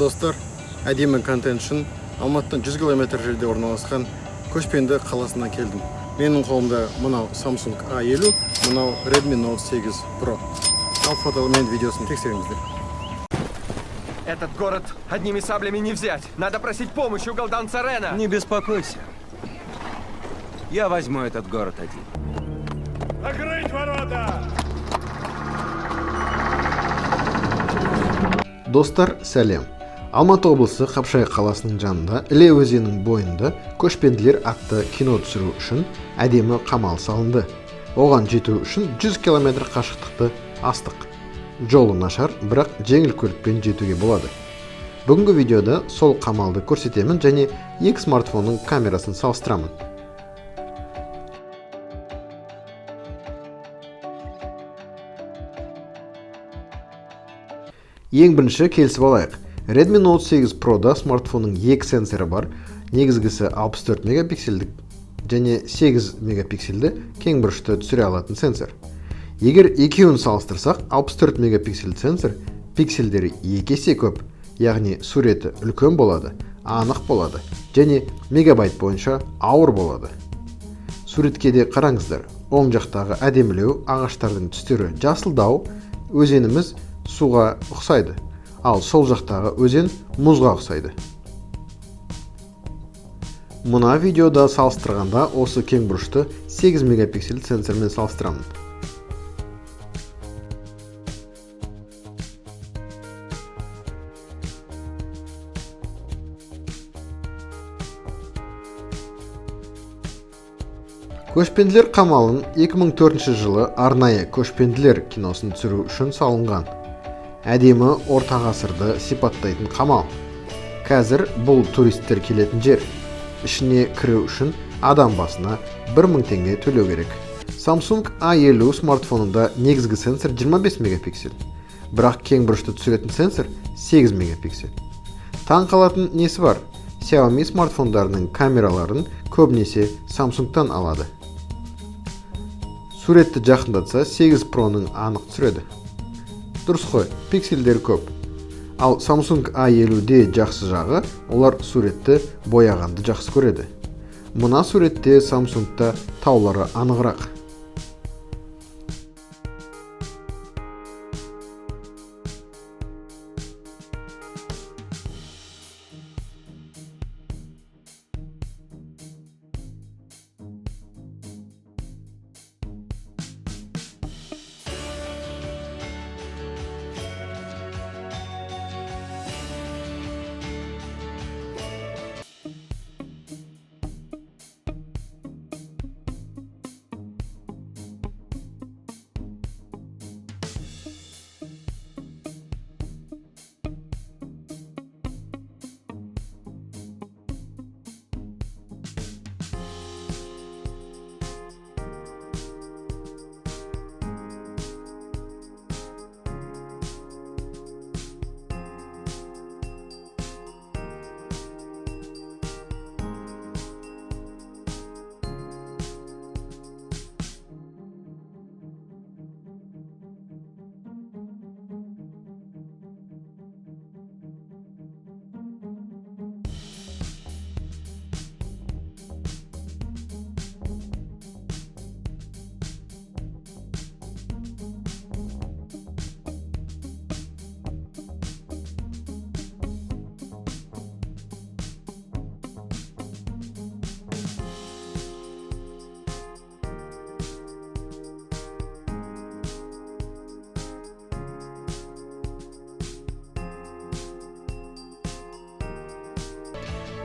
достар, әдемі контент үшін Алматыдан 100 км жерде орналасқан Көшпенді қаласынан келдім. Менің қолымда мынау Samsung A50, мынау Redmi Note 8 Pro. Ал фотоэлемент видеосын тексеріңіздер. Этот город одними саблями не взять. Надо просить помощи у голданца Рена. Не беспокойся. Я возьму этот город один. Закрыть ворота! Достар, сәлем. Алматы облысы Қапшағай қаласының жанында, Іле өзенінің бойында Көшпенділер атты кино түсіру үшін әдемі қамал салынды. Оған жету үшін 100 км қашықтықты астық. Жолы нашар, бірақ жеңіл көлікпен жетуге болады. Бүгінгі видеода сол қамалды көрсетемін және екі смартфонның камерасын салыстырамын. Ең бірінші келісіп алайық. Redmi Note 8 Pro'да смартфонның екі сенсоры бар. Негізгісі 64 мегапиксельдік және 8 мегапиксельді кең бұрышты түсіре алатын сенсор. Егер екеуін салыстырсақ, 64 мегапиксельді сенсор пиксельдері 2 есе көп, яғни суреті үлкен болады, анық болады және мегабайт бойынша ауыр болады. Суретке де қараңыздар. Оң жақтағы әдемілеу ағаштардың түстері жасылдау, өзеніміз суға ұқсайды, ал сол жақтағы өзен мұзға ұқсайды. Мұна видеода салыстырғанда осы кең бұрышты 8 мегапиксель сенсормен салыстырамын. Көшпенділер қамалын 2004 жылы арнайы Көшпенділер киносын түсіру үшін салынған. Әдемі орта ғасырды сипаттайтын қамал. Қазір бұл туристер келетін жер. Ішіне кіру үшін адам басына 1000 теңге төлеу керек. Samsung A50 смартфонында негізгі сенсор 25 мегапиксель, бірақ кең бұрышты түсіретін сенсор 8 мегапиксель. Таң қалатын несі бар? Xiaomi смартфондарының камераларын көбінесе Samsung'тан алады. Суретті жақындатса 8 Pro'ның анық түсіреді. Дұрыс қой, пиксельдер көп. Ал Samsung A50-де жақсы жағы, олар суретті бояғанды жақсы көреді. Мұна суретте Samsung'та таулары анығырақ.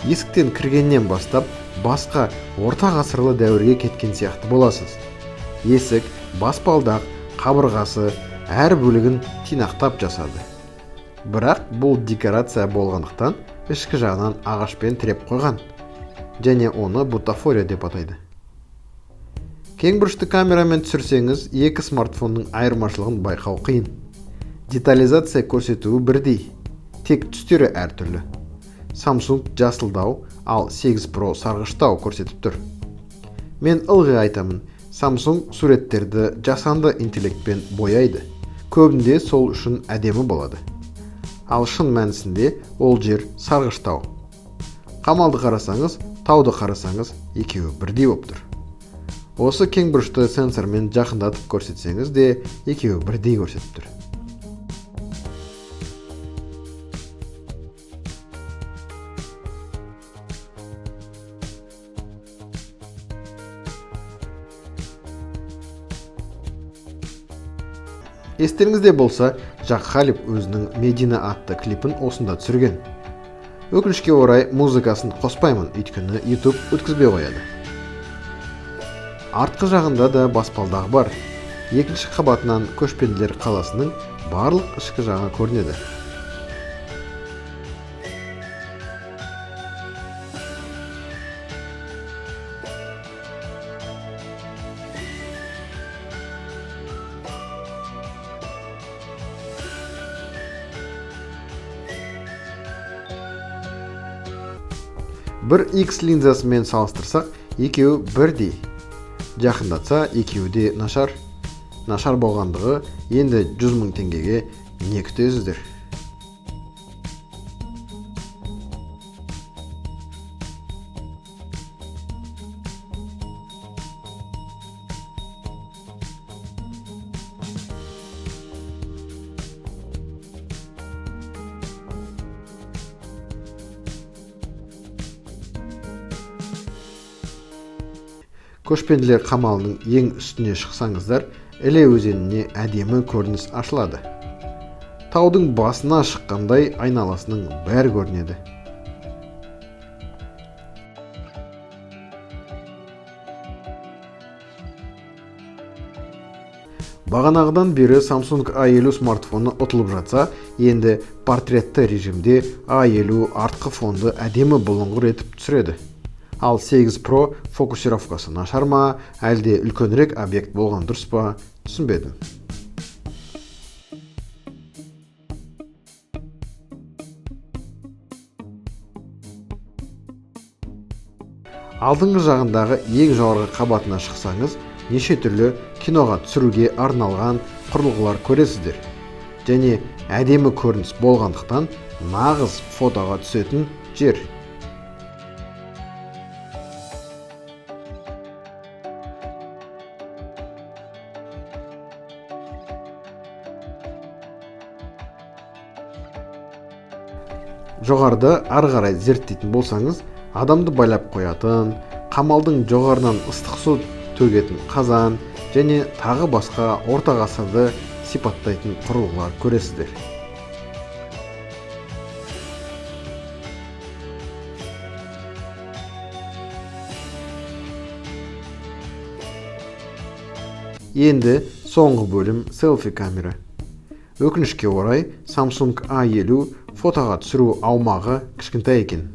Есіктен кіргеннен бастап басқа орта ғасырлы дәуірге кеткен сияқты боласыз. Есік, баспалдақ, қабырғасы әр бөлігін тинақтап жасады. Бірақ бұл декорация болғандықтан ішкі жағынан ағашпен тіреп қойған және оны бутафория деп атайды. Кең бұрышты камерамен түсірсеңіз, екі смартфонның айырмашылығын байқау қиын. Детализация көрсетуі бірдей, тек түстері әртүрлі. Samsung жасылдау, ал 8 Pro сарғыштау көрсетіп тұр. Мен ылғи айтамын, Samsung суреттерді жасанды интеллектпен бояйды. Көбінде сол үшін әдемі болады. Ал шын мәнісінде ол жер сарғыш тау. Қамалды қарасаңыз, тауды қарасаңыз, екеуі бірдей болып тұр. Осы кең бұрышты сенсормен жақындатып көрсетсеңіз де, екеуі бірдей көрсетіп тұр. Естеріңізде болса, Жак Халиб өзінің Медина атты клипін осында түсірген. Өкінішке орай музыкасын қоспаймын, өйткені YouTube өткізбей қояды. Артқы жағында да баспалдағы бар. Екінші қабатынан көшпенділер қаласының барлық ішкі жағы көрінеді. Бір X линзасымен салыстырсақ, екеуі бірдей. Жақындатса, екеуі де нашар. Нашар болғандығы енді 100 000 теңгеге не күтесіздер? Көшпенділер қамалының ең үстіне шықсаңыздар, Іле өзеніне әдемі көрініс ашылады. Таудың басына шыққандай айналасының бәрі көрінеді. Бағанағыдан бері Samsung A50 смартфоны ұтылып жатса, енді портретті режимде A50 артқы фонды әдемі бұлыңғыр етіп түсіреді. Ал 8 Pro фокусировкасы нашар ма, әлде үлкенірек объект болған дұрыс па, түсінбедім. Алдыңғы жағындағы ең жоғарғы қабатына шықсаңыз, неше түрлі киноға түсіруге арналған құрылғылар көресіздер. Және әдемі көрініс болғандықтан нағыз фотоға түсетін жер. Жоғарыда ары қарай зерттейтін болсаңыз, адамды байлап қоятын, қамалдың жоғарынан ыстық су төгетін қазан және тағы басқа орта ғасырды сипаттайтын құрылғылар көресіздер. Енді соңғы бөлім селфи камера. Өкінішке орай Samsung A50 фотоға түсіру аумағы кішкентай екен.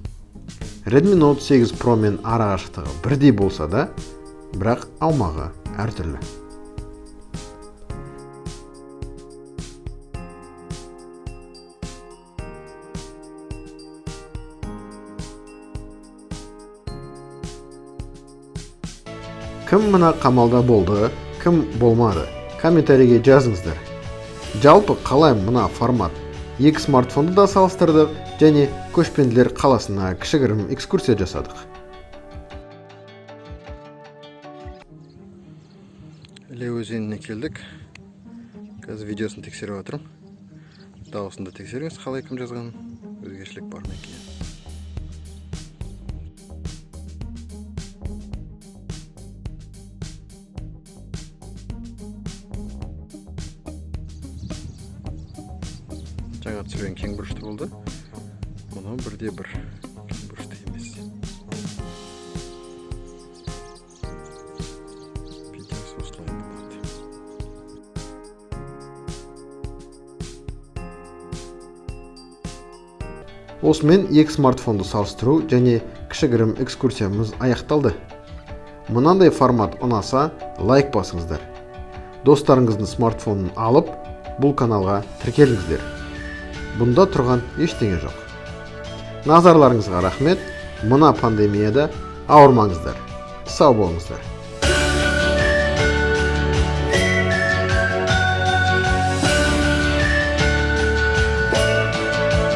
Redmi Note 8 Pro мен ара қашықтығы бірдей болса да, бірақ аумағы әртүрлі. Кім мына қамалда болды, кім болмады? Комментарийге жазыңыздар. Жалпы қалай мына формат? Екі смартфонды да салыстырдық және көшпенділер қаласына кішігірім экскурсия жасадық. Іле өзеніне келдік. Қазір видеосын тексеріп отырмын. Дауысында тексеріңіз, қалай кім жазған, өзгешілік бар ма екен. Жаңа түсірген кең бұрышты болды. Мұны бірде бір кең бұрышты емес. Видеосы осылай болады. Осымен екі смартфонды салыстыру және кішігірім экскурсиямыз аяқталды. Мынандай формат ұнаса, лайк басыңыздар. Достарыңыздың смартфонын алып, бұл каналға тіркеліңіздер. Бұнда тұрған ештеңе жоқ. Назарларыңызға рахмет. Мына пандемияда ауырмаңыздар. Сау болыңыздар.